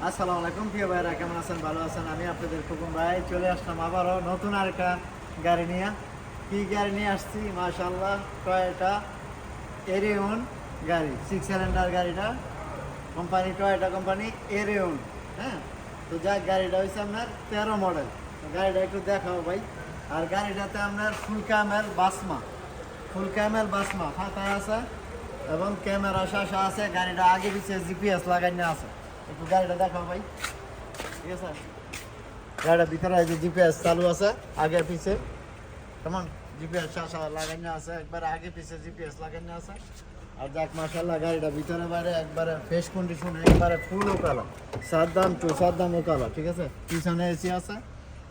আসসালামু আলাইকুম প্রিয় ভাইরা, কেমন আছেন? ভালো আছেন? আমি আপনাদের খোকন ভাই চলে আসলাম আবারও নতুন আরেকটা গাড়ি নিয়ে। কি গাড়ি নিয়ে আসছি? মাশাআল্লাহ, টয়োটা এরিয়ন গাড়ি, 6 সিলিন্ডার গাড়িটা, কোম্পানি টয়োটা কোম্পানি এরিয়ন। হ্যাঁ, তো যাক, গাড়িটা হচ্ছে আপনার 13 মডেল। গাড়িটা একটু দেখাও ভাই। আর গাড়িটাতে আপনার ফুল ক্যামেল বাসমা ফাঁকা আছে এবং ক্যামেরা শাসা আছে। গাড়িটা আগে পিছিয়ে জিপিএস লাগানো আছে। একটু গাড়িটা দেখাও ভাই। ঠিক আছে, গাড়িটার ভিতরে এই যে জিপিএস চালু আছে আগে পিছে, কেমন জিপিএস শাসা লাগানো আছে, একবারে আগে পিছে জিপিএস লাগানো আছে। আর যাক, মাশাআল্লাহ, গাড়িটা ভিতরে বাইরে একবারে ফ্রেশ কন্ডিশন, একবারে ফুল ওকালা, সাদ্দাম ওকালা। ঠিক আছে, পিছনে এসি আছে।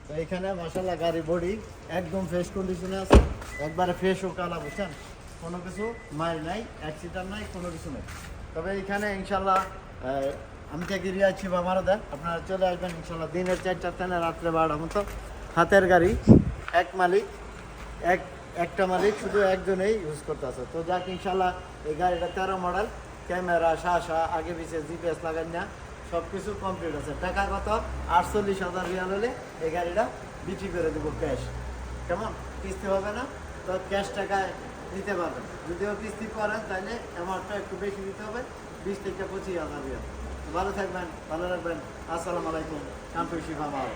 তো এখানে মাশাআল্লাহ গাড়ি বডি একদম ফ্রেশ কন্ডিশনে আছে, একবারে ফ্রেশ ওকালা, বুঝছেন? কোনো কিছু মাইল নাই, অ্যাক্সিডেন্ট নাই, কোনো কিছু নেই। তবে এখানে ইনশাল্লাহ আমি থেকে রিয়াজ শিবা মারদা, আপনারা চলে আসবেন ইনশাল্লাহ দিনের 4টা থেকে রাত্রে 12টা মতো। হাতের গাড়ি, এক মালিক, একটা মালিক, শুধু একজনেই ইউজ করতেছে। তো যাক, ইনশাল্লাহ এই গাড়িটা 13 মডেল, ক্যামেরা শাসা আগে পিছিয়ে জিপিএস লাগান না, সব কিছু কমপ্লিট আছে। টাকা কত? 48,000 রিয়াল হলে এই গাড়িটা বিক্রি করে দেবো ক্যাশ। কেমন? কিস্তি হবে না, তো ক্যাশ টাকায় নিতে পারবেন। যদিও কিস্তি করেন তাহলে অ্যামাউন্টটা একটু বেশি দিতে হবে, 20 থেকে 25,000 রিয়াল। ভালো থাকবেন, ভালো রাখবেন। আসসালামু আলাইকুম। কান্টু শিফা মাল।